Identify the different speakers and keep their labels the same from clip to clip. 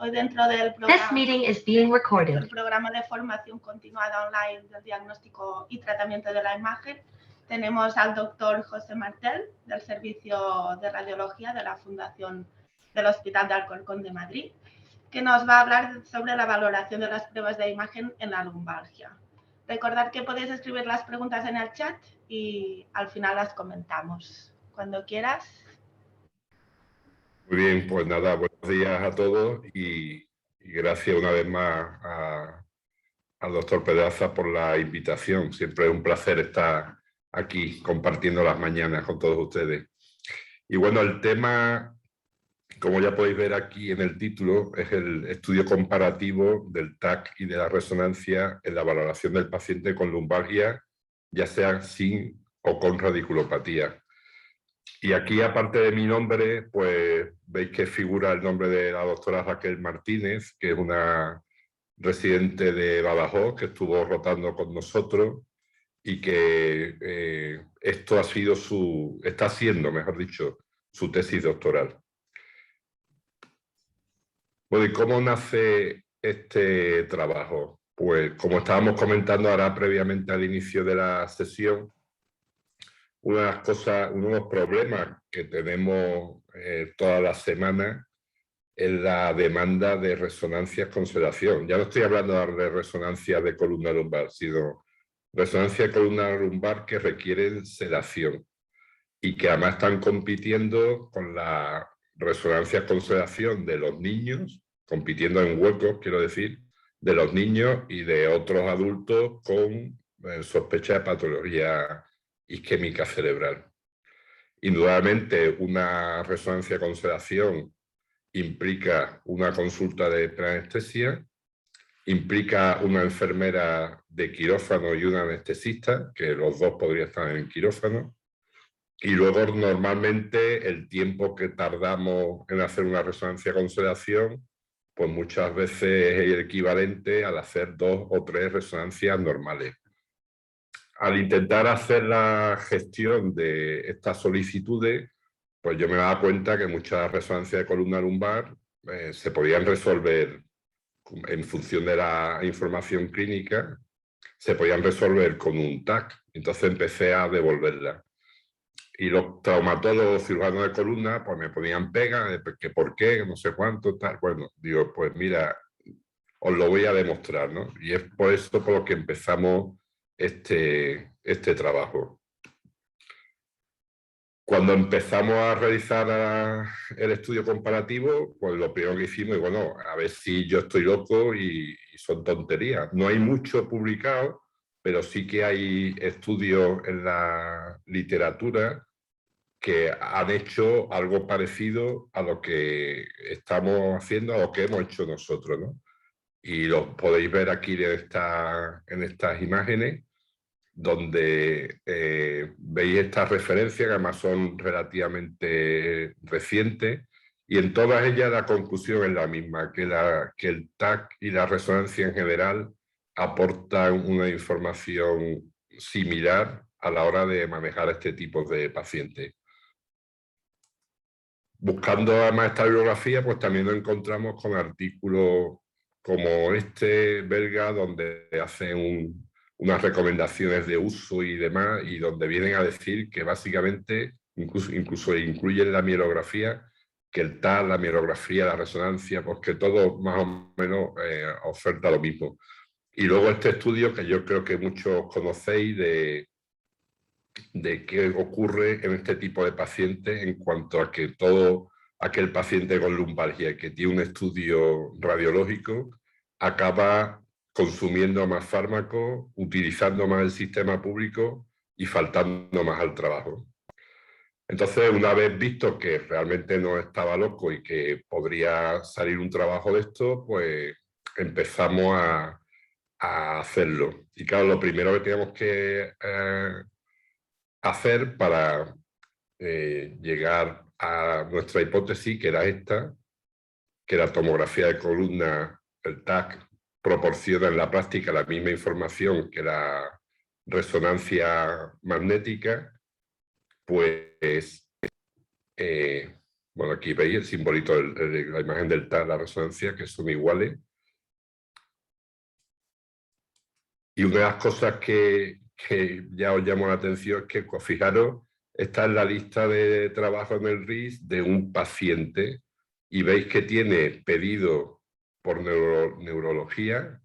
Speaker 1: Hoy dentro del programa de formación continuada online del diagnóstico y tratamiento de la imagen, tenemos al doctor José Martel, del Servicio de Radiología de la Fundación del Hospital de Alcorcón de Madrid, que nos va a hablar sobre la valoración de las pruebas de imagen en la lumbalgia. Recordad que podéis escribir las preguntas en el chat y al final las comentamos. Cuando quieras.
Speaker 2: Muy bien, pues nada, buenos días a todos y gracias una vez más al doctor Pedraza por la invitación. Siempre es un placer estar aquí compartiendo las mañanas con todos ustedes. Y bueno, el tema, como ya podéis ver aquí en el título, es el estudio comparativo del TAC y de la resonancia en la valoración del paciente con lumbalgia, ya sea sin o con radiculopatía. Y aquí, aparte de mi nombre, pues veis que figura el nombre de la doctora Raquel Martínez, que es una residente de Badajoz, que estuvo rotando con nosotros y que esto ha sido está siendo, mejor dicho, su tesis doctoral. Bueno, ¿y cómo nace este trabajo? Pues como estábamos comentando ahora previamente al inicio de la sesión, uno de los problemas que tenemos todas las semanas es la demanda de resonancias con sedación. Ya no estoy hablando de resonancia de columna lumbar, sino resonancia de columna lumbar que requieren sedación y que además están compitiendo con la resonancia con sedación de los niños, compitiendo en huecos, quiero decir, de los niños y de otros adultos con sospecha de patología isquémica cerebral. Indudablemente, una resonancia con sedación implica una consulta de preanestesia, implica una enfermera de quirófano y un anestesista, que los dos podrían estar en quirófano, y luego normalmente el tiempo que tardamos en hacer una resonancia con sedación, pues muchas veces es el equivalente al hacer 2 o 3 resonancias normales. Al intentar hacer la gestión de estas solicitudes, pues yo me daba cuenta que muchas resonancias de columna lumbar se podían resolver en función de la información clínica, se podían resolver con un TAC. Entonces empecé a devolverla. Y los traumatólogos cirujanos de columna pues me ponían pega, que por qué, no sé cuánto, tal. Bueno, digo, pues mira, os lo voy a demostrar, ¿no? Y es por eso por lo que empezamos este trabajo. Cuando empezamos a realizar el estudio comparativo, pues lo primero que hicimos, y bueno, a ver si yo estoy loco y son tonterías. No hay mucho publicado, pero sí que hay estudios en la literatura que han hecho algo parecido a lo que estamos haciendo, a lo que hemos hecho nosotros, ¿no? Y lo podéis ver aquí en estas imágenes, donde veis estas referencias, que además son relativamente recientes, y en todas ellas la conclusión es la misma, que el TAC y la resonancia en general aportan una información similar a la hora de manejar este tipo de pacientes. Buscando además esta bibliografía, pues también nos encontramos con artículos como este belga, donde hacen unas recomendaciones de uso y demás, y donde vienen a decir que básicamente, incluso incluyen la mielografía, que el TAC, la mielografía, la resonancia, pues que todo más o menos oferta lo mismo. Y luego este estudio, que yo creo que muchos conocéis, de qué ocurre en este tipo de pacientes en cuanto a que todo aquel paciente con lumbalgia que tiene un estudio radiológico acaba consumiendo más fármacos, utilizando más el sistema público y faltando más al trabajo. Entonces, una vez visto que realmente no estaba loco y que podría salir un trabajo de esto, pues empezamos a hacerlo. Y claro, lo primero que teníamos que hacer para llegar a nuestra hipótesis, que era esta, que la tomografía de columna, el TAC, proporciona en la práctica la misma información que la resonancia magnética, pues, Bueno, aquí veis el simbolito, la imagen del TAC, la resonancia, que son iguales. Y una de las cosas que ya os llamó la atención es que, pues, fijaros, está en la lista de trabajo en el RIS de un paciente y veis que tiene pedido por neurología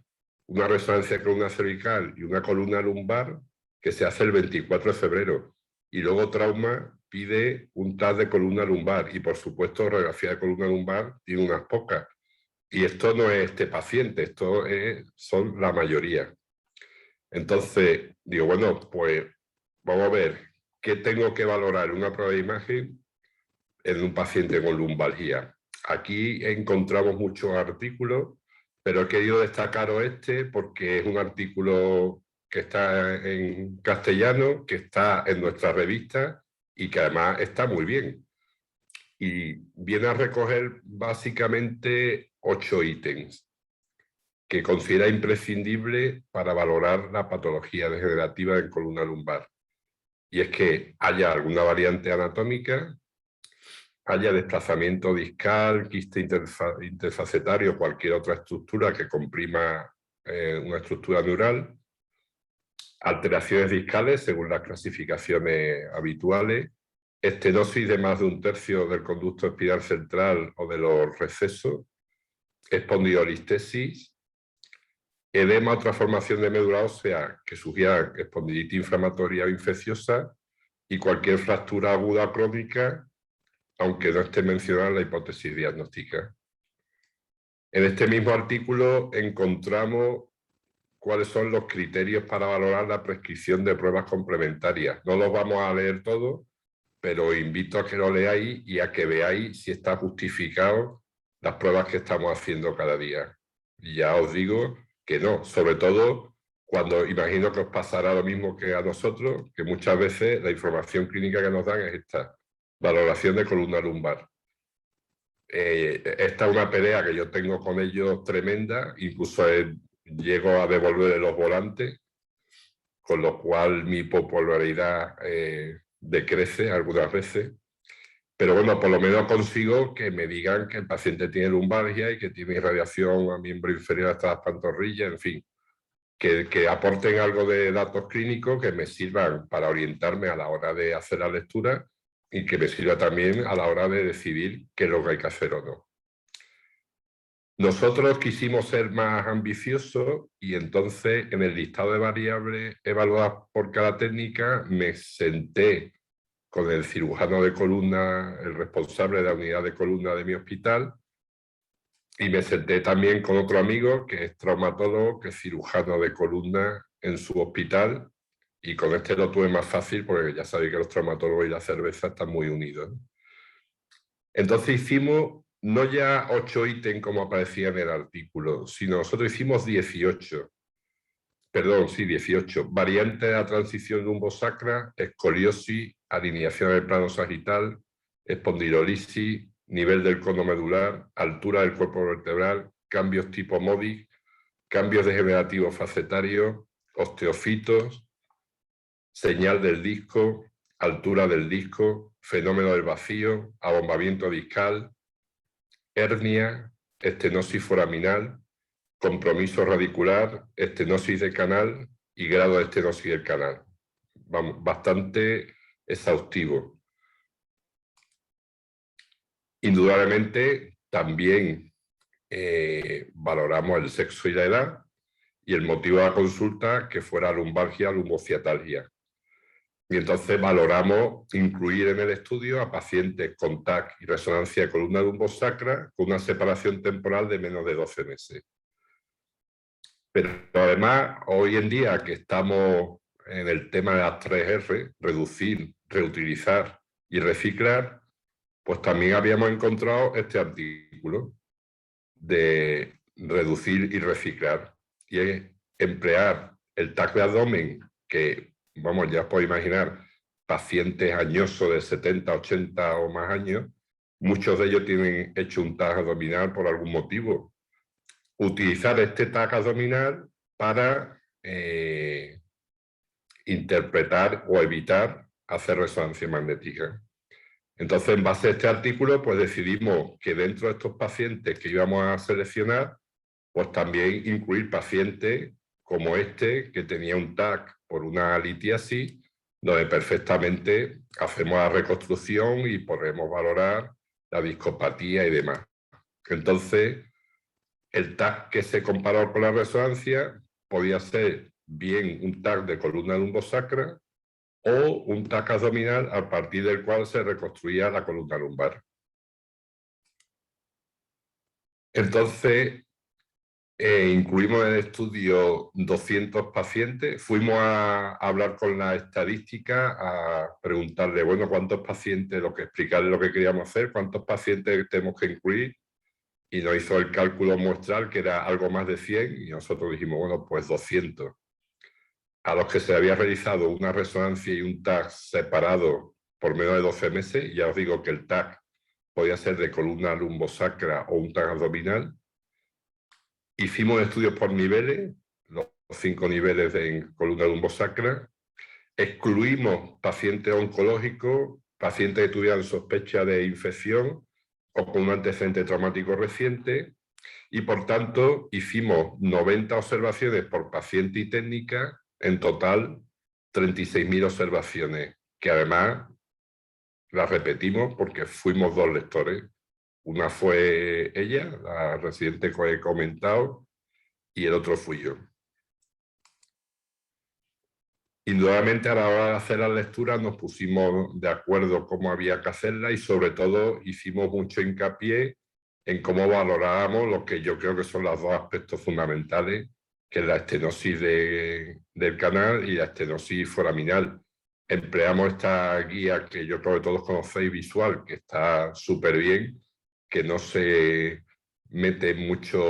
Speaker 2: una resonancia de columna cervical y una columna lumbar que se hace el 24 de febrero. Y luego trauma pide un TAC de columna lumbar y, por supuesto, radiografía de columna lumbar tiene unas pocas. Y esto no es este paciente, esto son la mayoría. Entonces, digo, bueno, pues vamos a ver qué tengo que valorar en una prueba de imagen en un paciente con lumbalgia. Aquí encontramos muchos artículos, pero he querido destacaros este porque es un artículo que está en castellano, que está en nuestra revista y que además está muy bien. Y viene a recoger básicamente 8 ítems que considera imprescindible para valorar la patología degenerativa en columna lumbar. Y es que haya alguna variante anatómica, haya desplazamiento discal, quiste interfacetario o cualquier otra estructura que comprima una estructura neural, alteraciones discales según las clasificaciones habituales, estenosis de más de 1/3 del conducto espiral central o de los recesos, espondilolistesis, edema o transformación de médula ósea que sugiera espondilitis inflamatoria o infecciosa y cualquier fractura aguda crónica, aunque no esté mencionada la hipótesis diagnóstica. En este mismo artículo encontramos cuáles son los criterios para valorar la prescripción de pruebas complementarias. No los vamos a leer todos, pero os invito a que lo leáis y a que veáis si está justificado las pruebas que estamos haciendo cada día. Y ya os digo que no, sobre todo cuando imagino que os pasará lo mismo que a nosotros, que muchas veces la información clínica que nos dan es esta, valoración de columna lumbar. Esta es una pelea que yo tengo con ellos tremenda, incluso llego a devolver los volantes, con lo cual mi popularidad decrece algunas veces. Pero bueno, por lo menos consigo que me digan que el paciente tiene lumbalgia y que tiene irradiación a miembro inferior hasta las pantorrillas, en fin, que aporten algo de datos clínicos que me sirvan para orientarme a la hora de hacer la lectura y que me sirva también a la hora de decidir qué es lo que hay que hacer o no. Nosotros quisimos ser más ambiciosos y entonces en el listado de variables evaluadas por cada técnica me senté con el cirujano de columna, el responsable de la unidad de columna de mi hospital, y me senté también con otro amigo que es traumatólogo, que es cirujano de columna en su hospital, y con este lo tuve más fácil porque ya sabéis que los traumatólogos y la cerveza están muy unidos, ¿no? Entonces hicimos no ya 8 ítems como aparecía en el artículo, sino nosotros hicimos 18. Perdón, sí, 18. Variantes de la transición lumbosacra, escoliosis, alineación del plano sagital, espondilolisis, nivel del cono medular, altura del cuerpo vertebral, cambios tipo MODIC, cambios degenerativos facetarios, osteofitos, señal del disco, altura del disco, fenómeno del vacío, abombamiento discal, hernia, estenosis foraminal, compromiso radicular, estenosis de canal y grado de estenosis del canal. Vamos, bastante exhaustivo. Indudablemente también valoramos el sexo y la edad y el motivo de la consulta que fuera lumbalgia, lumbociatalgia. Y entonces valoramos incluir en el estudio a pacientes con TAC y resonancia de columna lumbosacra con una separación temporal de menos de 12 meses. Pero además, hoy en día que estamos en el tema de las 3R, reducir, reutilizar y reciclar, pues también habíamos encontrado este artículo de reducir y reciclar. Y es emplear el TAC de abdomen, que, vamos, ya os podéis imaginar, pacientes añosos de 70, 80 o más años, muchos de ellos tienen hecho un TAC abdominal por algún motivo. Utilizar este TAC abdominal para interpretar o evitar hacer resonancia magnética. Entonces, en base a este artículo, pues decidimos que dentro de estos pacientes que íbamos a seleccionar, pues también incluir pacientes como este, que tenía un TAC por una litiasis, donde perfectamente hacemos la reconstrucción y podremos valorar la discopatía y demás. Entonces, el TAC que se comparó con la resonancia podía ser bien un TAC de columna lumbosacra o un TAC abdominal a partir del cual se reconstruía la columna lumbar. Entonces, incluimos en el estudio 200 pacientes. Fuimos a hablar con la estadística, a preguntarle, bueno, ¿cuántos pacientes? Explicarle lo que queríamos hacer, ¿cuántos pacientes tenemos que incluir? Y nos hizo el cálculo muestral, que era algo más de 100, y nosotros dijimos, bueno, pues 200. A los que se había realizado una resonancia y un TAC separado por menos de 12 meses, ya os digo que el TAC podía ser de columna lumbosacra o un TAC abdominal. Hicimos estudios por niveles, los 5 niveles de columna lumbosacra. Excluimos pacientes oncológicos, pacientes que tuvieran sospecha de infección o con un antecedente traumático reciente, y por tanto hicimos 90 observaciones por paciente y técnica, en total 36.000 observaciones, que además las repetimos porque fuimos 2 lectores. Una fue ella, la residente que he comentado, y el otro fui yo. Indudablemente, a la hora de hacer las lecturas nos pusimos de acuerdo cómo había que hacerla y sobre todo hicimos mucho hincapié en cómo valorábamos lo que yo creo que son los 2 aspectos fundamentales, que es la estenosis del canal y la estenosis foraminal. Empleamos esta guía que yo creo que todos conocéis, visual, que está súper bien, que no se mete en muchas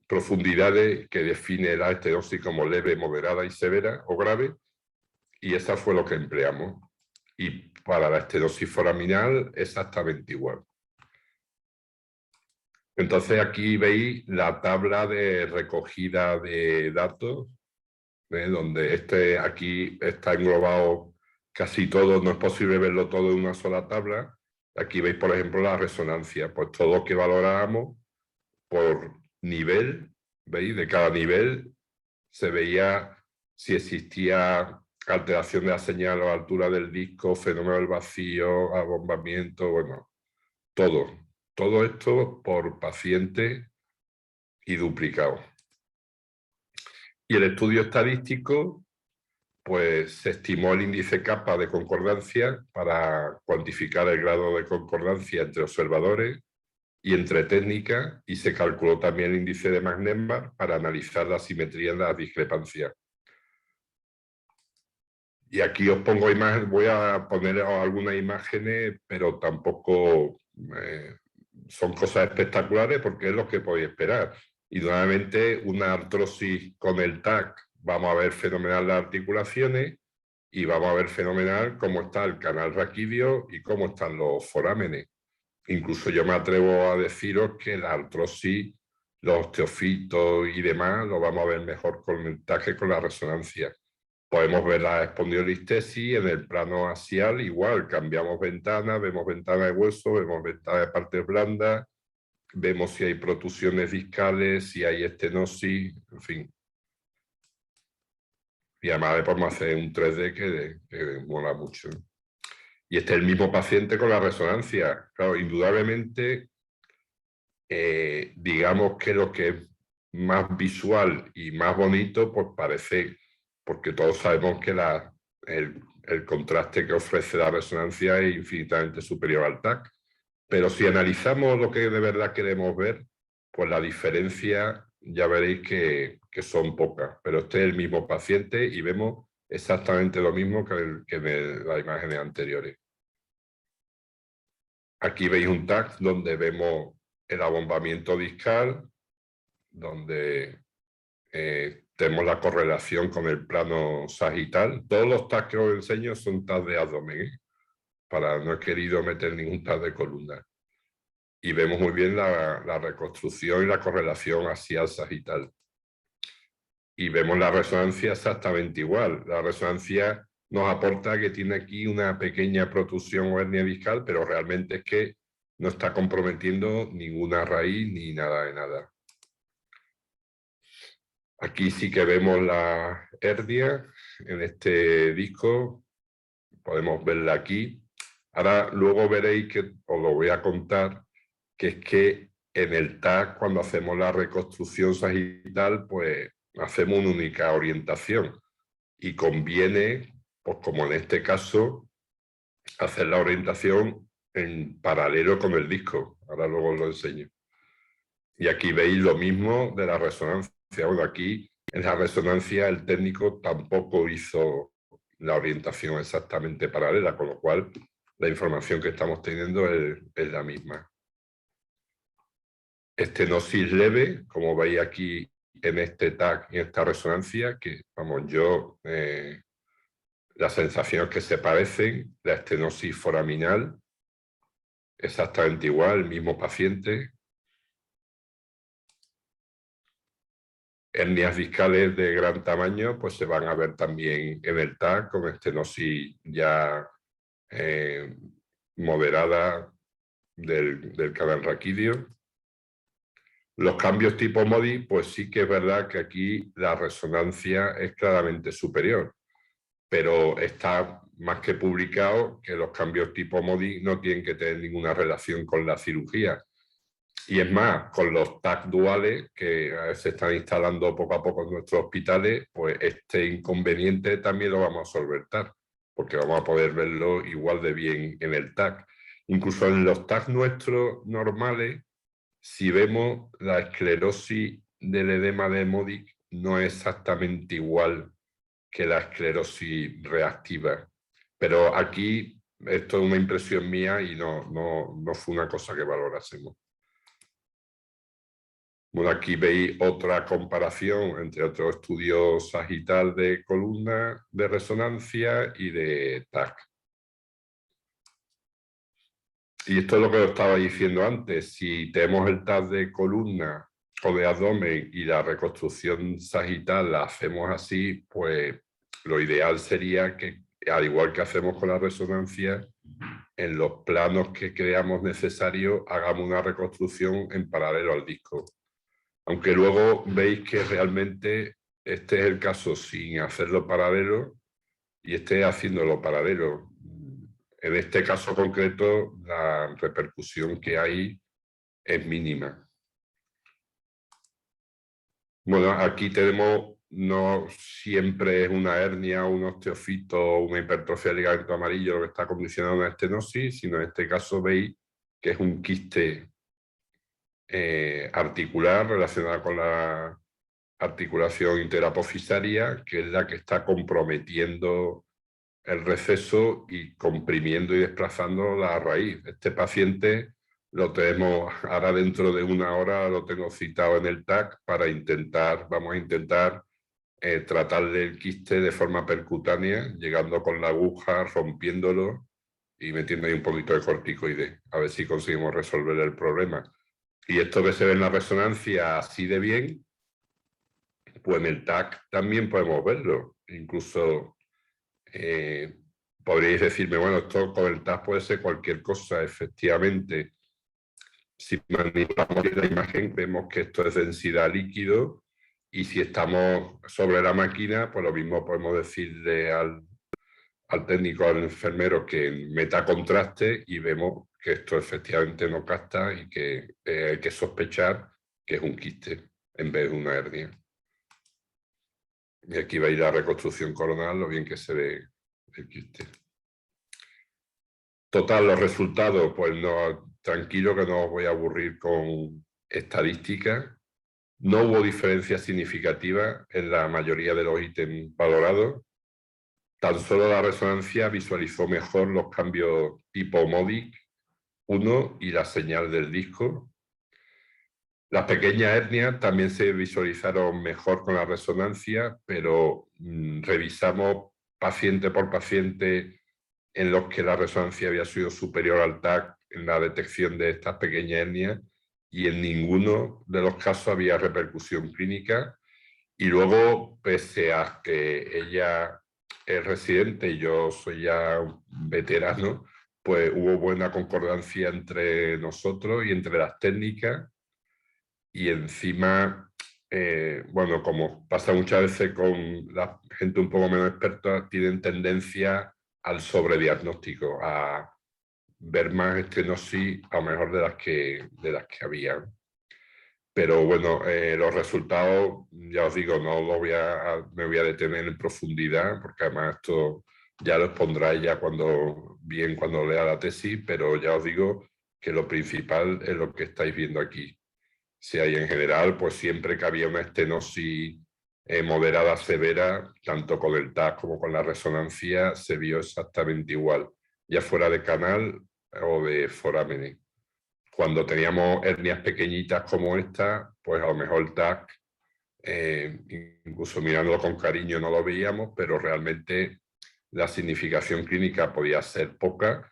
Speaker 2: profundidades, que define la estenosis como leve, moderada y severa o grave, y esa fue lo que empleamos. Y para la estenosis foraminal exactamente igual. Entonces aquí veis la tabla de recogida de datos, donde aquí está englobado casi todo, no es posible verlo todo en una sola tabla. Aquí veis, por ejemplo, la resonancia, pues todo lo que valorábamos por nivel, ¿veis? De cada nivel se veía si existía alteración de la señal a la altura del disco, fenómeno del vacío, abombamiento, bueno, todo esto por paciente y duplicado. Y el estudio estadístico, pues se estimó el índice kappa de concordancia para cuantificar el grado de concordancia entre observadores y entre técnicas, y se calculó también el índice de Magnembar para analizar la simetría en las discrepancias. Y aquí os pongo imágenes, voy a poner algunas imágenes, pero tampoco son cosas espectaculares porque es lo que podéis esperar. Y nuevamente una artrosis con el TAC, vamos a ver fenomenal las articulaciones y vamos a ver fenomenal cómo está el canal raquídeo y cómo están los forámenes. Incluso yo me atrevo a deciros que la artrosis, los osteofitos y demás, lo vamos a ver mejor con el TAC que con la resonancia. Podemos ver la espondilolistesis en el plano axial, igual, cambiamos ventanas, vemos ventana de hueso, vemos ventana de partes blandas, vemos si hay protusiones discales, si hay estenosis, en fin. Y además le podemos hacer un 3D que mola mucho. Y este es el mismo paciente con la resonancia. Claro, indudablemente, digamos que lo que es más visual y más bonito, pues parece, porque todos sabemos que el contraste que ofrece la resonancia es infinitamente superior al TAC. Pero si analizamos lo que de verdad queremos ver, pues la diferencia ya veréis que son pocas. Pero este es el mismo paciente y vemos exactamente lo mismo que en las imágenes anteriores. Aquí veis un TAC donde vemos el abombamiento discal, donde tenemos la correlación con el plano sagital. Todos los TAC que os enseño son TAC de abdomen, no he querido meter ningún TAC de columna. Y vemos muy bien la reconstrucción y la correlación axial sagital. Y vemos la resonancia exactamente igual. La resonancia nos aporta que tiene aquí una pequeña protrusión o hernia discal, pero realmente es que no está comprometiendo ninguna raíz ni nada de nada. Aquí sí que vemos la hernia en este disco, podemos verla aquí. Ahora luego veréis que os lo voy a contar, que es que en el TAC, cuando hacemos la reconstrucción sagital, pues hacemos una única orientación y conviene, pues como en este caso, hacer la orientación en paralelo con el disco. Ahora luego os lo enseño. Y aquí veis lo mismo de la resonancia. Bueno, aquí en la resonancia el técnico tampoco hizo la orientación exactamente paralela, con lo cual la información que estamos teniendo es la misma. Estenosis leve, como veis aquí en este TAC y en esta resonancia, que vamos, las sensaciones que se parecen, la estenosis foraminal, exactamente igual, el mismo paciente. Hernias discales de gran tamaño, pues se van a ver también en el TAC con estenosis ya moderada del canal raquídeo. Los cambios tipo MODI, pues sí que es verdad que aquí la resonancia es claramente superior, pero está más que publicado que los cambios tipo MODI no tienen que tener ninguna relación con la cirugía. Y es más, con los TAC duales que se están instalando poco a poco en nuestros hospitales, pues este inconveniente también lo vamos a solventar, porque vamos a poder verlo igual de bien en el TAC. Incluso en los TAC nuestros normales, si vemos la esclerosis del edema de Modic, no es exactamente igual que la esclerosis reactiva. Pero aquí esto es una impresión mía y no fue una cosa que valorásemos. Bueno, aquí veis otra comparación entre otro estudio sagital de columna de resonancia y de TAC. Y esto es lo que os estaba diciendo antes. Si tenemos el TAC de columna o de abdomen y la reconstrucción sagital la hacemos así, pues lo ideal sería que, al igual que hacemos con la resonancia, en los planos que creamos necesarios hagamos una reconstrucción en paralelo al disco. Aunque luego veis que realmente este es el caso sin hacerlo paralelo y este haciéndolo paralelo. En este caso concreto, la repercusión que hay es mínima. Bueno, aquí tenemos, no siempre es una hernia, un osteofito, una hipertrofia del ligamento amarillo lo que está condicionando una estenosis, sino en este caso veis que es un quiste articular relacionado con la articulación interapofisaria, que es la que está comprometiendo el receso y comprimiendo y desplazando la raíz. Este paciente lo tenemos ahora dentro de una hora, lo tengo citado en el TAC para vamos a intentar tratarle el quiste de forma percutánea, llegando con la aguja, rompiéndolo y metiendo ahí un poquito de corticoide, a ver si conseguimos resolver el problema. Y esto que se ve en la resonancia así de bien, pues en el TAC también podemos verlo. Incluso podríais decirme, bueno, esto con el TAC puede ser cualquier cosa, efectivamente. Si manipulamos la imagen, vemos que esto es densidad líquido y si estamos sobre la máquina, pues lo mismo podemos decirle al técnico, al enfermero que meta contraste y vemos que esto efectivamente no capta y que hay que sospechar que es un quiste en vez de una hernia. Y aquí veis la reconstrucción coronal, lo bien que se ve el quiste. Total, los resultados, pues no, tranquilo que no os voy a aburrir con estadísticas. No hubo diferencia significativa en la mayoría de los ítems valorados. Tan solo la resonancia visualizó mejor los cambios tipo MODIC 1 y la señal del disco. Las pequeñas hernias también se visualizaron mejor con la resonancia, pero revisamos paciente por paciente en los que la resonancia había sido superior al TAC en la detección de estas pequeñas hernias y en ninguno de los casos había repercusión clínica. Y luego, pese a que ella el residente y yo soy ya un veterano, pues hubo buena concordancia entre nosotros y entre las técnicas, y encima, bueno, como pasa muchas veces con la gente un poco menos experta, tienen tendencia al sobrediagnóstico, a ver más estenosis a lo mejor de las que había. Pero bueno, los resultados, ya os digo, no lo me voy a detener en profundidad, porque además esto ya lo expondrá ya cuando lea la tesis, pero ya os digo que lo principal es lo que estáis viendo aquí. Si hay en general, pues siempre que había una estenosis moderada severa, tanto con el TAC como con la resonancia, se vio exactamente igual, ya fuera de canal o de foramen. Cuando teníamos hernias pequeñitas como esta, pues a lo mejor el TAC, incluso mirándolo con cariño no lo veíamos, pero realmente la significación clínica podía ser poca,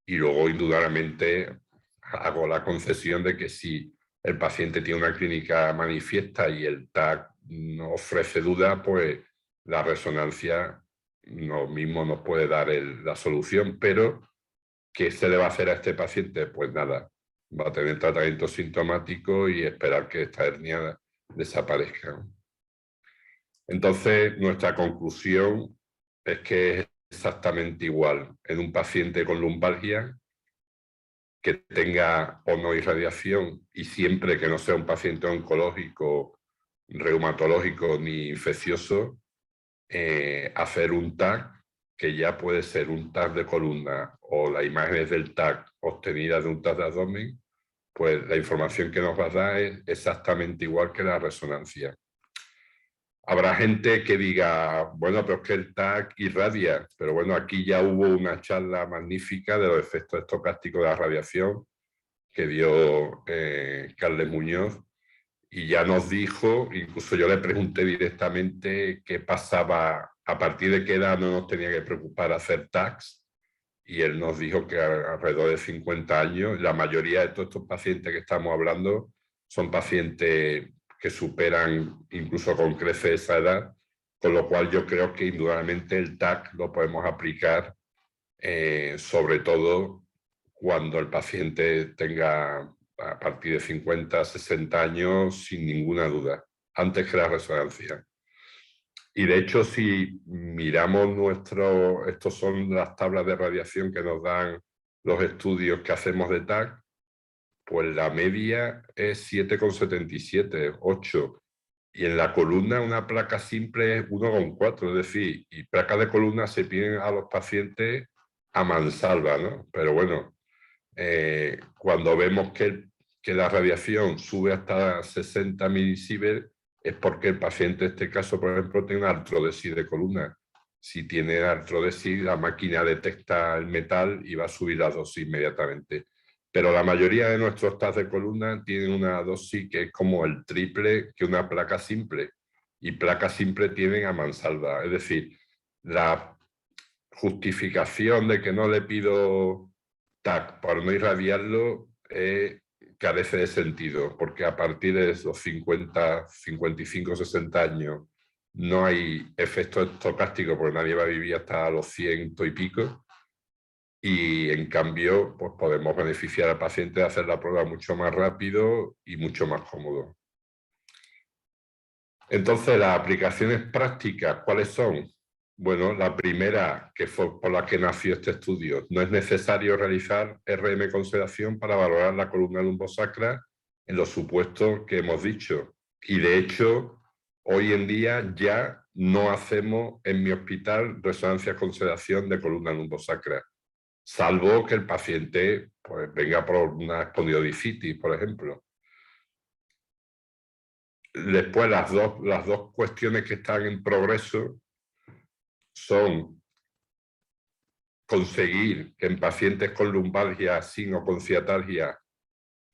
Speaker 2: y luego indudablemente hago la concesión de que si el paciente tiene una clínica manifiesta y el TAC no ofrece duda, pues la resonancia no mismo nos puede dar la solución. Pero ¿qué se le va a hacer a este paciente? Pues nada, va a tener tratamiento sintomático y esperar que esta hernia desaparezca. Entonces, nuestra conclusión es que es exactamente igual en un paciente con lumbalgia, que tenga o no irradiación, y siempre que no sea un paciente oncológico, reumatológico ni infeccioso, hacer un TAC, que ya puede ser un TAC de columna o las imágenes del TAC obtenidas de un TAC de abdomen, pues la información que nos va a dar es exactamente igual que la resonancia. Habrá gente que diga, bueno, pero es que el TAC irradia, pero bueno, aquí ya hubo una charla magnífica de los efectos estocásticos de la radiación que dio Carles Muñoz, y ya nos dijo, incluso yo le pregunté directamente qué pasaba, a partir de qué edad no nos tenía que preocupar hacer TACs, y él nos dijo que alrededor de 50 años, la mayoría de todos estos pacientes que estamos hablando son pacientes que superan incluso con creces esa edad, con lo cual yo creo que indudablemente el TAC lo podemos aplicar sobre todo cuando el paciente tenga a partir de 50, 60 años, sin ninguna duda, antes que la resonancia. Y de hecho, si miramos estos son las tablas de radiación que nos dan los estudios que hacemos de TAC, pues la media es 7,77, 8. Y en la columna una placa simple es 1,4, es decir, y placas de columna se piden a los pacientes a mansalva, ¿no? Pero bueno, cuando vemos que la radiación sube hasta 60 milisievert, es porque el paciente, en este caso, por ejemplo, tiene una artrodesis de columna. Si tiene artrodesis, la máquina detecta el metal y va a subir la dosis inmediatamente. Pero la mayoría de nuestros TAC de columna tienen una dosis que es como el triple que una placa simple. Y placas simples tienen a mansalva. Es decir, la justificación de que no le pido TAC para no irradiarlo carece de sentido, porque a partir de los 50, 55, 60 años no hay efecto estocástico, porque nadie va a vivir hasta los 100 y pico, y en cambio pues podemos beneficiar al paciente de hacer la prueba mucho más rápido y mucho más cómodo. Entonces, las aplicaciones prácticas, ¿cuáles son? Bueno, la primera, que fue por la que nació este estudio: no es necesario realizar RM con sedación para valorar la columna lumbosacra en los supuestos que hemos dicho. Y de hecho, hoy en día ya no hacemos en mi hospital resonancias con sedación de columna lumbosacra, salvo que el paciente pues, venga por una espondilodicitis, por ejemplo. Después, las dos cuestiones que están en progreso son conseguir que en pacientes con lumbalgia sin o con ciatalgia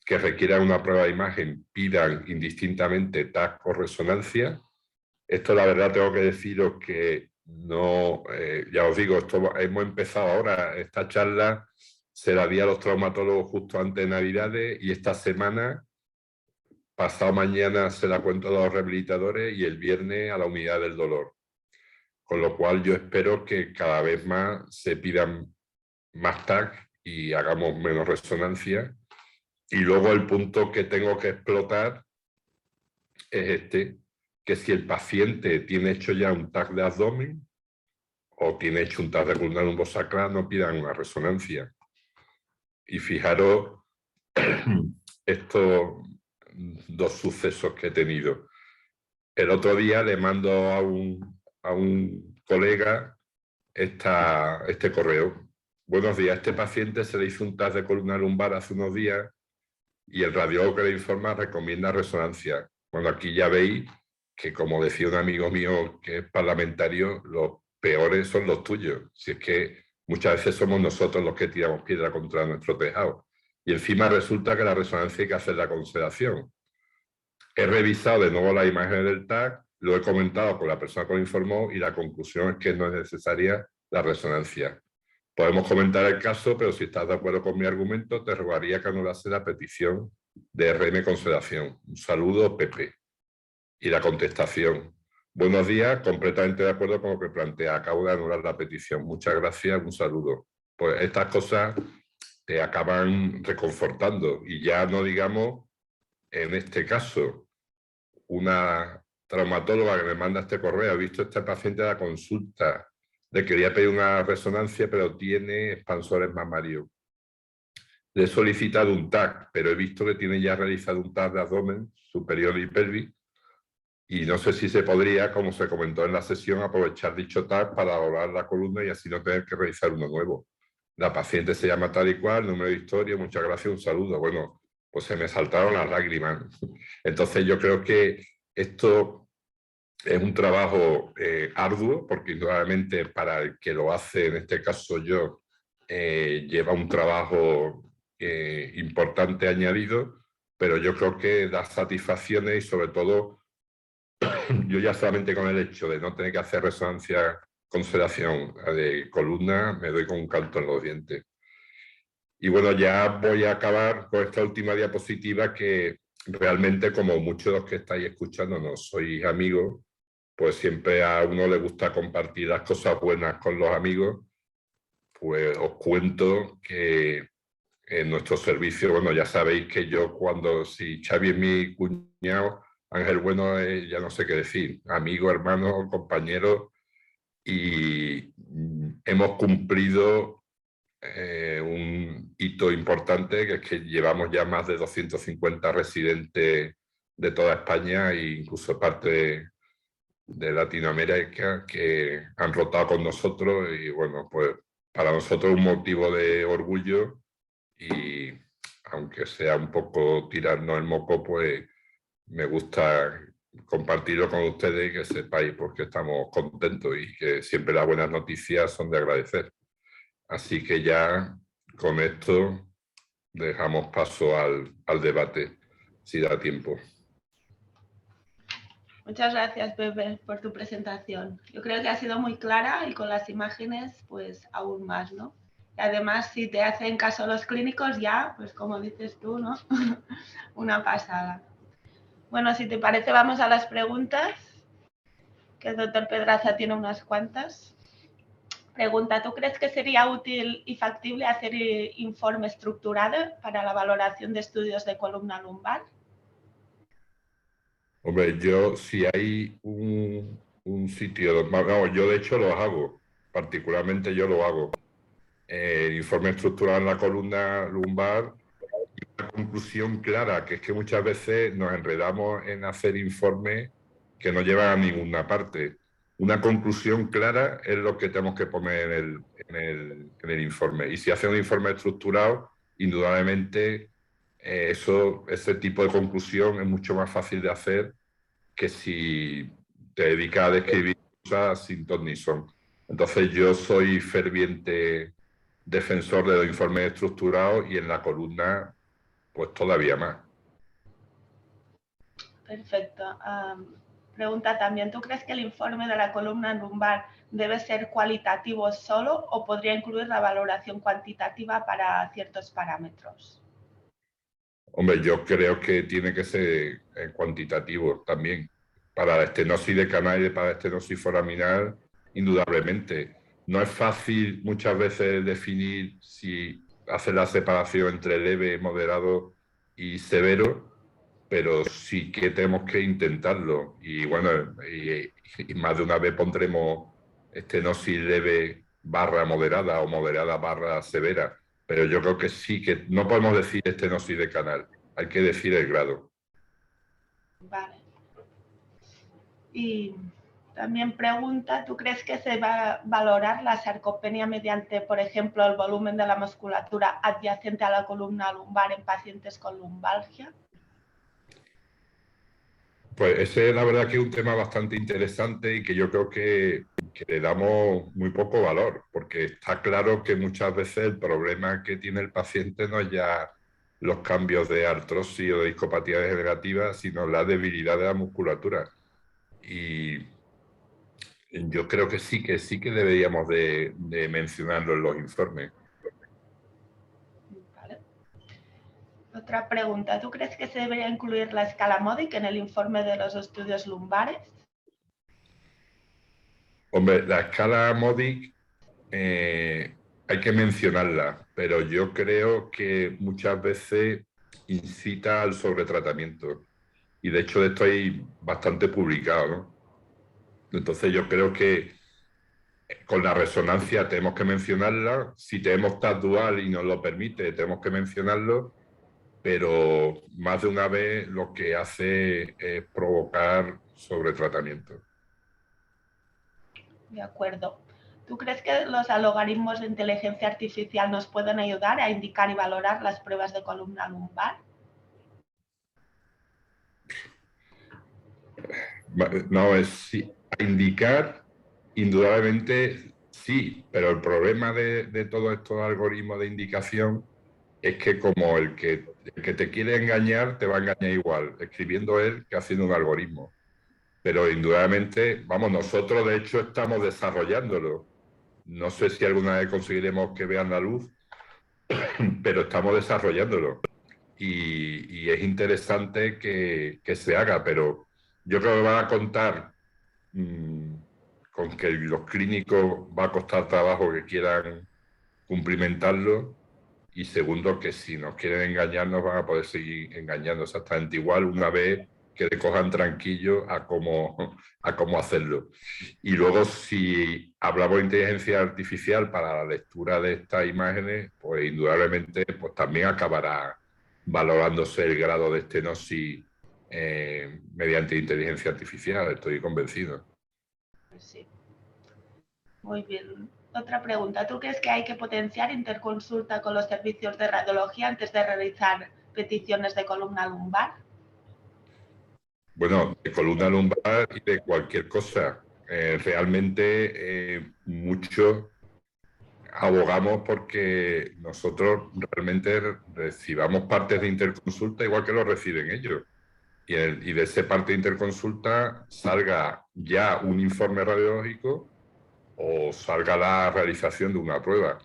Speaker 2: que requieran una prueba de imagen pidan indistintamente TAC o resonancia. Esto, la verdad, tengo que deciros que no, ya os digo, esto hemos empezado ahora. Esta charla se la di a los traumatólogos justo antes de Navidades, y esta semana, pasado mañana, se la cuento a los rehabilitadores y el viernes a la unidad del dolor. con lo cual yo espero que cada vez más se pidan más TAC y hagamos menos resonancia. Y luego el punto que tengo que explotar es que si el paciente tiene hecho ya un TAC de abdomen o tiene hecho un TAC de columna lumbosacral, no pidan una resonancia. Y fijaros estos dos sucesos que he tenido. El otro día le mando a un colega este correo. Buenos días, este paciente se le hizo un TAC de columna lumbar hace unos días y el radiólogo que le informa recomienda resonancia. Bueno, aquí ya veis que, como decía un amigo mío que es parlamentario, los peores son los tuyos. Si es que muchas veces somos nosotros los que tiramos piedra contra nuestro tejado. Y encima resulta que la resonancia hay que hacer la consideración. He revisado de nuevo las imágenes del TAC, lo he comentado con la persona que lo informó y la conclusión es que no es necesaria la resonancia. Podemos comentar el caso, pero si estás de acuerdo con mi argumento, te rogaría que anulase la petición de RM Consideración. Un saludo, Pepe. Y la contestación. Buenos días, completamente de acuerdo con lo que plantea. Acabo de anular la petición. Muchas gracias, un saludo. Pues estas cosas te acaban reconfortando y ya no digamos, en este caso, una traumatóloga que me manda este correo, ha visto a este paciente a la consulta, le quería pedir una resonancia, pero tiene expansores mamarios. Le he solicitado un TAC, pero he visto que tiene ya realizado un TAC de abdomen superior y pelvis, y no sé si se podría, como se comentó en la sesión, aprovechar dicho TAC para doblar la columna y así no tener que realizar uno nuevo. La paciente se llama tal y cual, número de historia, muchas gracias, un saludo. Bueno, pues se me saltaron las lágrimas. Entonces yo creo que esto es un trabajo arduo, porque indudablemente para el que lo hace, en este caso yo, lleva un trabajo importante añadido, pero yo creo que da satisfacciones y sobre todo yo ya solamente con el hecho de no tener que hacer resonancia con sedación de columna me doy con un canto en los dientes. Y bueno, ya voy a acabar con esta última diapositiva que realmente, como muchos de los que estáis escuchando no sois amigos, pues siempre a uno le gusta compartir las cosas buenas con los amigos. Pues os cuento que en nuestro servicio, bueno, ya sabéis que yo si Xavi es mi cuñado, Ángel Bueno es, ya no sé qué decir, amigo, hermano, compañero, y hemos cumplido un hito importante, que es que llevamos ya más de 250 residentes de toda España e incluso parte de Latinoamérica que han rotado con nosotros y bueno, pues para nosotros un motivo de orgullo y aunque sea un poco tirarnos el moco, pues me gusta compartirlo con ustedes y que sepáis pues, que estamos contentos y que siempre las buenas noticias son de agradecer. Así que ya con esto dejamos paso al debate, si da tiempo.
Speaker 1: Muchas gracias, Pepe, por tu presentación. Yo creo que ha sido muy clara y con las imágenes, pues aún más, ¿no? Y además, si te hacen caso los clínicos, ya, pues como dices tú, ¿no? Una pasada. Bueno, si te parece, vamos a las preguntas, que el doctor Pedraza tiene unas cuantas. Pregunta, ¿tú crees que sería útil y factible hacer informe estructurado para la valoración de estudios de columna lumbar?
Speaker 2: Hombre, si hay un sitio, yo de hecho lo hago, particularmente yo lo hago. El informe estructural en la columna lumbar y una conclusión clara, que es que muchas veces nos enredamos en hacer informes que no llevan a ninguna parte. Una conclusión clara es lo que tenemos que poner en el informe. Y si hace un informe estructurado, indudablemente ese tipo de conclusión es mucho más fácil de hacer que si te dedicas a describir cosas sin ton ni son. Entonces yo soy ferviente defensor de los informes estructurados y en la columna pues todavía más.
Speaker 1: Perfecto. Pregunta también, ¿tú crees que el informe de la columna lumbar debe ser cualitativo solo o podría incluir la valoración cuantitativa para ciertos parámetros?
Speaker 2: Hombre, yo creo que tiene que ser cuantitativo también. Para la estenosis de canal y para la estenosis foraminal indudablemente. No es fácil muchas veces definir si hacer la separación entre leve, moderado y severo, pero sí que tenemos que intentarlo. Y bueno, y más de una vez pondremos estenosis leve barra moderada o moderada barra severa. Pero yo creo que sí, que no podemos decir estenosis de canal, hay que decir el grado.
Speaker 1: Vale. Y también pregunta, ¿tú crees que se va a valorar la sarcopenia mediante, por ejemplo, el volumen de la musculatura adyacente a la columna lumbar en pacientes con lumbalgia?
Speaker 2: Pues ese es la verdad que es un tema bastante interesante y que yo creo que le damos muy poco valor, porque está claro que muchas veces el problema que tiene el paciente no es ya los cambios de artrosis o de discopatía degenerativa, sino la debilidad de la musculatura. Y yo creo que sí que deberíamos de mencionarlo en los informes.
Speaker 1: Vale. Otra pregunta, ¿tú crees que se debería incluir la escala Modic en el informe de los estudios lumbares?
Speaker 2: Hombre, la escala Modic hay que mencionarla, pero yo creo que muchas veces incita al sobretratamiento. Y de hecho de esto hay bastante publicado, ¿no? Entonces yo creo que con la resonancia tenemos que mencionarla. Si tenemos TAC dual y nos lo permite, tenemos que mencionarlo, pero más de una vez lo que hace es provocar sobretratamiento.
Speaker 1: De acuerdo. ¿Tú crees que los algoritmos de inteligencia artificial nos pueden ayudar a indicar y valorar las pruebas de columna lumbar?
Speaker 2: No, es sí, a indicar, indudablemente sí, pero el problema de todos estos algoritmos de indicación es que como el que te quiere engañar, te va a engañar igual, escribiendo él que haciendo un algoritmo. Pero indudablemente, vamos, nosotros de hecho estamos desarrollándolo. No sé si alguna vez conseguiremos que vean la luz, pero estamos desarrollándolo. Y es interesante que se haga, pero yo creo que van a contar con que los clínicos va a costar trabajo que quieran cumplimentarlo, y segundo, que si nos quieren engañar nos van a poder seguir engañando exactamente igual una vez que le cojan tranquillo a cómo hacerlo. Y luego, si hablamos de inteligencia artificial para la lectura de estas imágenes, pues indudablemente pues también acabará valorándose el grado de estenosis mediante inteligencia artificial, estoy convencido.
Speaker 1: Sí. Muy bien. Otra pregunta. ¿Tú crees que hay que potenciar interconsulta con los servicios de radiología antes de realizar peticiones de columna lumbar?
Speaker 2: Bueno, de columna lumbar y de cualquier cosa. Realmente muchos abogamos porque nosotros realmente recibamos partes de interconsulta igual que lo reciben ellos. Y de esa parte de interconsulta salga ya un informe radiológico o salga la realización de una prueba.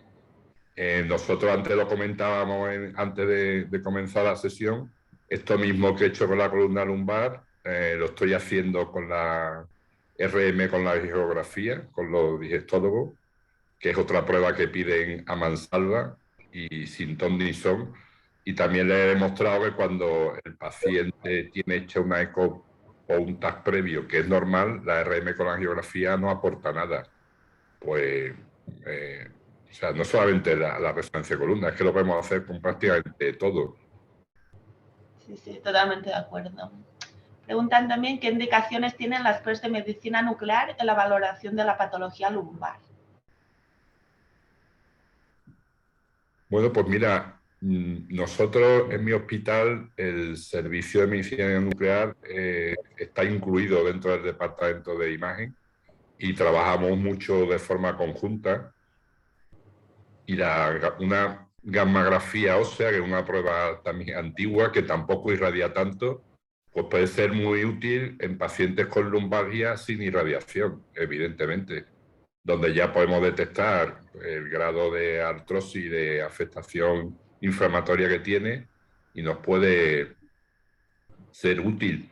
Speaker 2: Nosotros antes lo comentábamos antes de comenzar la sesión, esto mismo que he hecho con la columna lumbar, lo estoy haciendo con la RM, con la geografía, con los digestólogos, que es otra prueba que piden a mansalva y sin ton ni son. Y también le he demostrado que cuando el paciente tiene hecha una eco o un TAC previo, que es normal, la RM con la geografía no aporta nada. Pues, o sea, no solamente la resonancia de columna, es que lo podemos hacer con prácticamente todo.
Speaker 1: Sí, sí, totalmente de acuerdo. Preguntan también qué indicaciones tienen las pruebas de medicina nuclear en la valoración de la patología lumbar.
Speaker 2: Bueno, pues mira, nosotros en mi hospital el servicio de medicina nuclear está incluido dentro del departamento de imagen y trabajamos mucho de forma conjunta. Y una gammagrafía ósea, que es una prueba también antigua, que tampoco irradia tanto, pues puede ser muy útil en pacientes con lumbalgia sin irradiación, evidentemente, donde ya podemos detectar el grado de artrosis y de afectación inflamatoria que tiene y nos puede ser útil.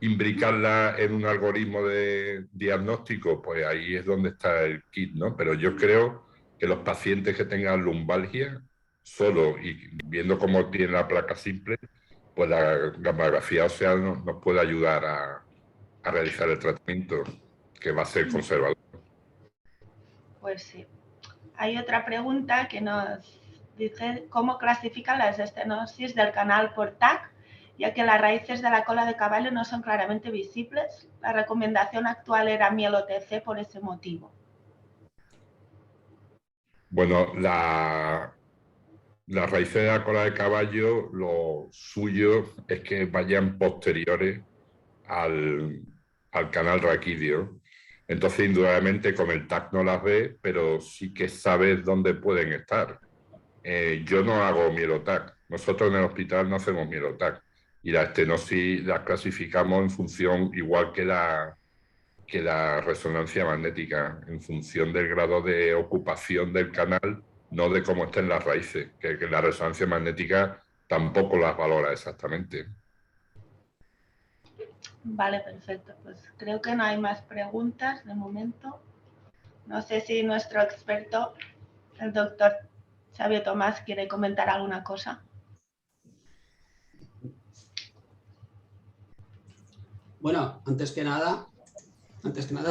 Speaker 2: imbricarla en un algoritmo de diagnóstico, pues ahí es donde está el kit, ¿no? Pero yo creo que los pacientes que tengan lumbalgia, solo y viendo cómo tiene la placa simple, pues la gamografía ósea nos puede ayudar a realizar el tratamiento, que va a ser conservador.
Speaker 1: Pues sí. Hay otra pregunta que nos dice cómo clasifican las estenosis del canal por TAC, ya que las raíces de la cola de caballo no son claramente visibles. La recomendación actual era miel-OTC por ese motivo.
Speaker 2: Bueno, las raíces de la cola de caballo, lo suyo es que vayan posteriores al canal raquídeo. Entonces, indudablemente, con el TAC no las ves, pero sí que sabes dónde pueden estar. Yo no hago mielotac. Nosotros en el hospital no hacemos mielotac. Y la estenosis la clasificamos en función, igual que la resonancia magnética, en función del grado de ocupación del canal, no de cómo estén las raíces, que la resonancia magnética tampoco las valora exactamente.
Speaker 1: Vale, perfecto. Pues creo que no hay más preguntas de momento. No sé si nuestro experto, el doctor Xavier Tomás, quiere comentar alguna cosa.
Speaker 3: Bueno, antes que nada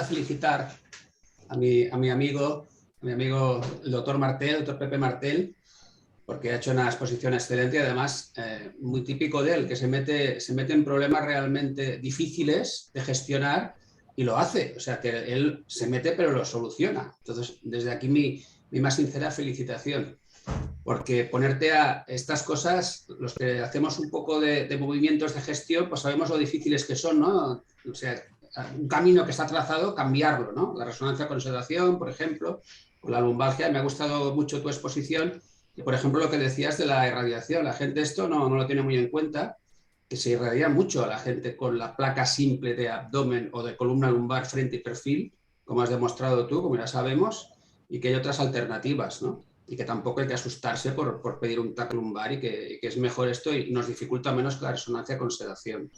Speaker 3: felicitar a mi amigo, el doctor Martel, el doctor Pepe Martel, porque ha hecho una exposición excelente y además muy típico de él, que se mete en problemas realmente difíciles de gestionar y lo hace. O sea, que él se mete pero lo soluciona. Entonces, desde aquí mi más sincera felicitación. Porque ponerte a estas cosas, los que hacemos un poco de movimientos de gestión, pues sabemos lo difíciles que son, ¿no? O sea, un camino que está trazado, cambiarlo, ¿no? La resonancia con sedación, por ejemplo, o la lumbalgia. Me ha gustado mucho tu exposición. Y, por ejemplo, lo que decías de la irradiación. La gente esto no lo tiene muy en cuenta, que se irradia mucho a la gente con la placa simple de abdomen o de columna lumbar, frente y perfil, como has demostrado tú, como ya sabemos, y que hay otras alternativas, ¿no? Y que tampoco hay que asustarse por pedir un TAC lumbar y que es mejor esto y nos dificulta menos que la resonancia con sedación.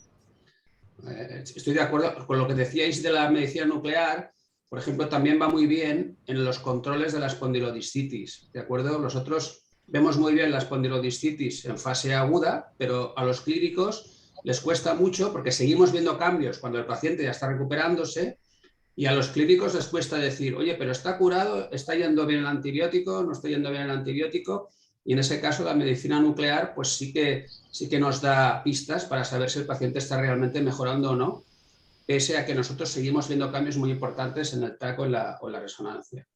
Speaker 3: Estoy de acuerdo con lo que decíais de la medicina nuclear. Por ejemplo, también va muy bien en los controles de la espondilodiscitis, ¿de acuerdo? Nosotros vemos muy bien la espondilodiscitis en fase aguda, pero a los clínicos les cuesta mucho porque seguimos viendo cambios cuando el paciente ya está recuperándose. Y a los clínicos les cuesta decir, oye, pero está curado, está yendo bien el antibiótico, no está yendo bien el antibiótico. Y en ese caso la medicina nuclear pues sí que nos da pistas para saber si el paciente está realmente mejorando o no, pese a que nosotros seguimos viendo cambios muy importantes en el TAC o en la resonancia.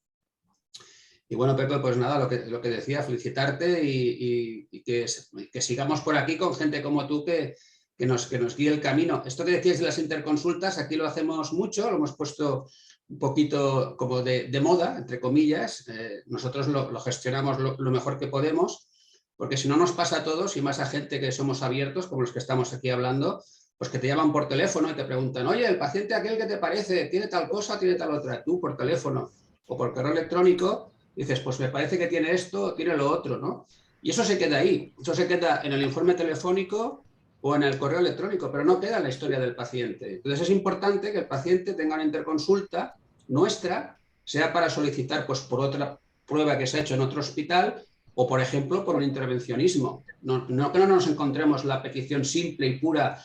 Speaker 3: Y bueno, Pepe, pues nada, lo que decía, felicitarte y que sigamos por aquí con gente como tú que nos guíe el camino. Esto que decías de las interconsultas, aquí lo hacemos mucho, lo hemos puesto un poquito como de moda, entre comillas. Nosotros lo gestionamos lo mejor que podemos, porque si no nos pasa a todos y más a gente que somos abiertos, como los que estamos aquí hablando, pues que te llaman por teléfono y te preguntan, oye, el paciente aquel que te parece, ¿tiene tal cosa, tiene tal otra? Tú por teléfono o por correo electrónico dices, pues me parece que tiene esto, tiene lo otro, ¿no? Y eso se queda ahí, eso se queda en el informe telefónico o en el correo electrónico, pero no queda en la historia del paciente. Entonces es importante que el paciente tenga una interconsulta nuestra, sea para solicitar pues, por otra prueba que se ha hecho en otro hospital o, por ejemplo, por un intervencionismo. No que no nos encontremos la petición simple y pura,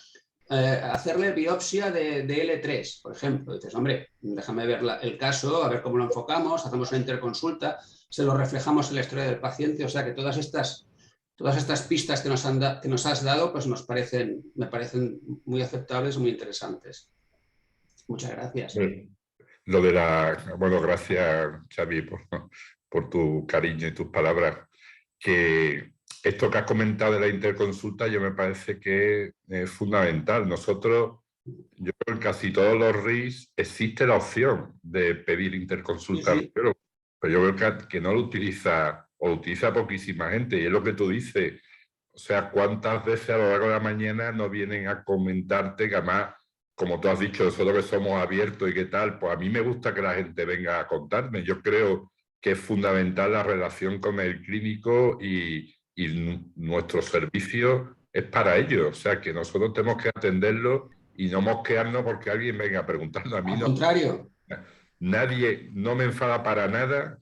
Speaker 3: hacerle biopsia de L3, por ejemplo. Dices, hombre, déjame ver el caso, a ver cómo lo enfocamos, hacemos una interconsulta, se lo reflejamos en la historia del paciente, o sea que todas estas pistas que nos has dado pues me parecen muy aceptables y muy interesantes. Muchas gracias.
Speaker 2: Lo de bueno, gracias, Xavi, por tu cariño y tus palabras. Que esto que has comentado de la interconsulta yo me parece que es fundamental. Nosotros, yo creo que en casi todos los RIS existe la opción de pedir interconsulta, sí. Pero yo creo que no lo utiliza o lo utiliza poquísima gente y es lo que tú dices. O sea, ¿cuántas veces a lo largo de la mañana nos vienen a comentarte que además, como tú has dicho, nosotros que somos abiertos y qué tal, pues a mí me gusta que la gente venga a contarme. Yo creo que es fundamental la relación con el clínico y nuestro servicio es para ello. O sea, que nosotros tenemos que atenderlo y no mosquearnos porque alguien venga a preguntarnos. A mí
Speaker 3: Al
Speaker 2: no.
Speaker 3: contrario.
Speaker 2: Nadie, no me enfada para nada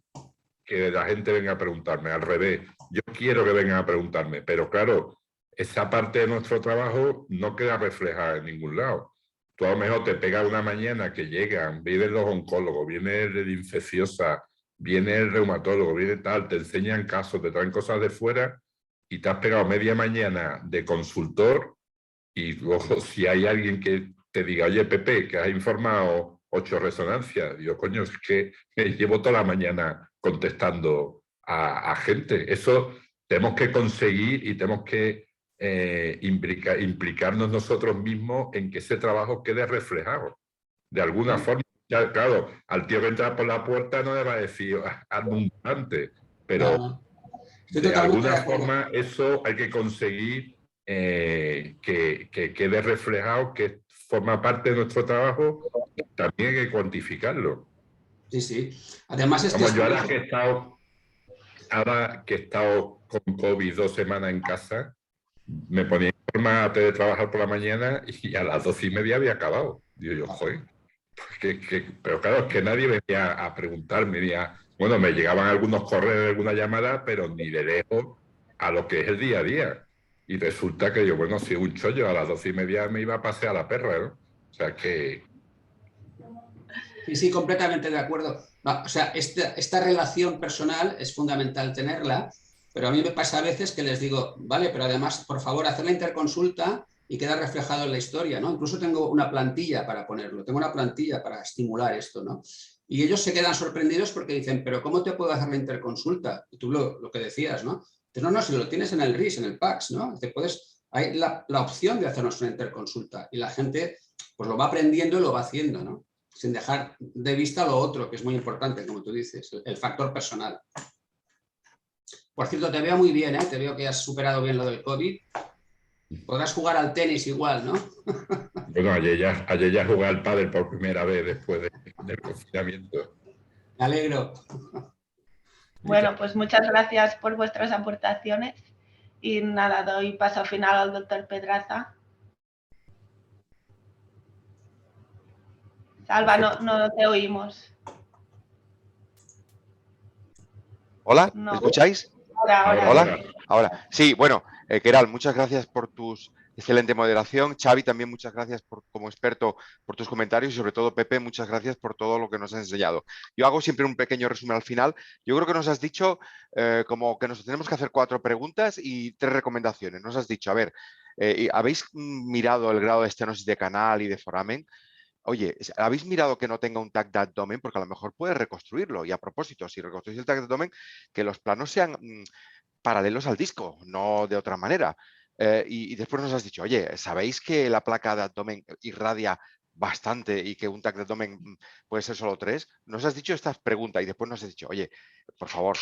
Speaker 2: que la gente venga a preguntarme, al revés. Yo quiero que vengan a preguntarme, pero claro, esa parte de nuestro trabajo no queda reflejada en ningún lado. Tú a lo mejor te pegas una mañana que llegan, vienen los oncólogos, viene el infecciosa, viene el reumatólogo, viene tal, te enseñan casos, te traen cosas de fuera y te has pegado media mañana de consultor y luego si hay alguien que te diga, oye, Pepe, que has informado 8 resonancias, digo, coño, es que llevo toda la mañana contestando a gente. Eso tenemos que conseguir y tenemos que implicarnos nosotros mismos en que ese trabajo quede reflejado. De alguna forma, ya, claro, al tío que entra por la puerta no le va a decir, hazme un volante, pero
Speaker 3: No.
Speaker 2: de alguna forma eso hay que conseguir que quede reflejado, que forma parte de nuestro trabajo, y también hay que cuantificarlo.
Speaker 3: Sí, sí. Además,
Speaker 2: Como yo ahora que he estado con COVID 2 semanas en casa, me ponía en forma a teletrabajar por la mañana y a las 12:30 había acabado. Digo yo, joder. Pero claro, es que nadie venía a preguntarme, bueno, me llegaban algunos correos, alguna llamada, pero ni de lejos a lo que es el día a día. Y resulta que yo, bueno, si un chollo, a las 12:30 me iba a pasear a la perra, ¿no? O sea que...
Speaker 3: Sí, sí, completamente de acuerdo. O sea, esta relación personal es fundamental tenerla, pero a mí me pasa a veces que les digo, vale, pero además, por favor, hacer la interconsulta y queda reflejado en la historia, ¿no? Incluso tengo una plantilla para ponerlo, tengo una plantilla para estimular esto, ¿no? Y ellos se quedan sorprendidos porque dicen, pero ¿cómo te puedo hacer la interconsulta? Y tú lo que decías, ¿no? Dices, no, si lo tienes en el RIS, en el PACS, ¿no? Hay la opción de hacernos una interconsulta y la gente pues lo va aprendiendo y lo va haciendo, ¿no? Sin dejar de vista lo otro, que es muy importante, como tú dices, el factor personal. Por cierto, te veo muy bien, ¿eh? Te veo que has superado bien lo del COVID. Podrás jugar al tenis igual, ¿no?
Speaker 2: Bueno, ayer ya jugué al pádel por primera vez después del confinamiento.
Speaker 3: Me alegro.
Speaker 1: Bueno, pues muchas gracias por vuestras aportaciones y nada, doy paso final al doctor Pedraza. Salva, no te oímos.
Speaker 4: Hola,
Speaker 1: No.
Speaker 4: ¿me escucháis?
Speaker 1: Ahora.
Speaker 4: Hola. Ahora. Sí, bueno, Queralt, muchas gracias por tu excelente moderación. Xavi, también muchas gracias como experto por tus comentarios y sobre todo, Pepe, muchas gracias por todo lo que nos has enseñado. Yo hago siempre un pequeño resumen al final. Yo creo que nos has dicho como que nos tenemos que hacer 4 preguntas y 3 recomendaciones. Nos has dicho, a ver, ¿habéis mirado el grado de estenosis de canal y de foramen? Oye, ¿habéis mirado que no tenga un tag de abdomen? Porque a lo mejor puedes reconstruirlo. Y a propósito, si reconstruís el tag de abdomen, que los planos sean paralelos al disco, no de otra manera. Y después nos has dicho, oye, ¿sabéis que la placa de abdomen irradia bastante y que un tag de abdomen puede ser solo 3? Nos has dicho esta pregunta y después nos has dicho, oye, por favor,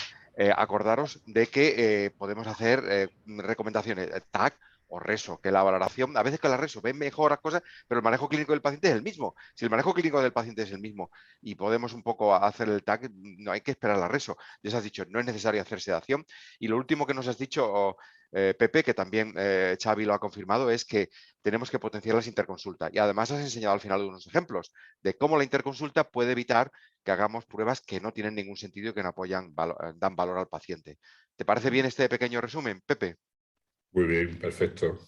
Speaker 4: acordaros de que podemos hacer recomendaciones, tag o reso, que la valoración, a veces que la reso ve mejor las cosas, pero el manejo clínico del paciente es el mismo. Si el manejo clínico del paciente es el mismo y podemos un poco hacer el tag, no hay que esperar la reso. Ya has dicho, no es necesario hacer sedación. Y lo último que nos has dicho, Pepe, que también Xavi lo ha confirmado, es que tenemos que potenciar las interconsultas. Y además has enseñado al final unos ejemplos de cómo la interconsulta puede evitar que hagamos pruebas que no tienen ningún sentido y que no dan valor al paciente. ¿Te parece bien este pequeño resumen, Pepe?
Speaker 2: Muy bien, perfecto.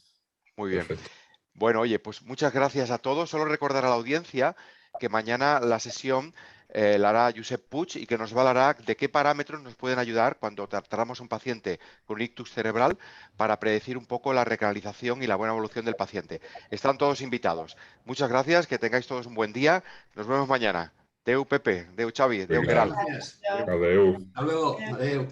Speaker 4: Muy bien.
Speaker 2: Perfecto.
Speaker 4: Bueno, oye, pues muchas gracias a todos. Solo recordar a la audiencia que mañana la sesión la hará Josep Puig y que nos hablará de qué parámetros nos pueden ayudar cuando tratamos a un paciente con ictus cerebral para predecir un poco la recanalización y la buena evolución del paciente. Están todos invitados. Muchas gracias, que tengáis todos un buen día. Nos vemos mañana. Deu Pepe, Deu Xavi, Deu Queralt.
Speaker 3: Gracias.
Speaker 2: Adeu.
Speaker 3: Hasta luego. Adeu.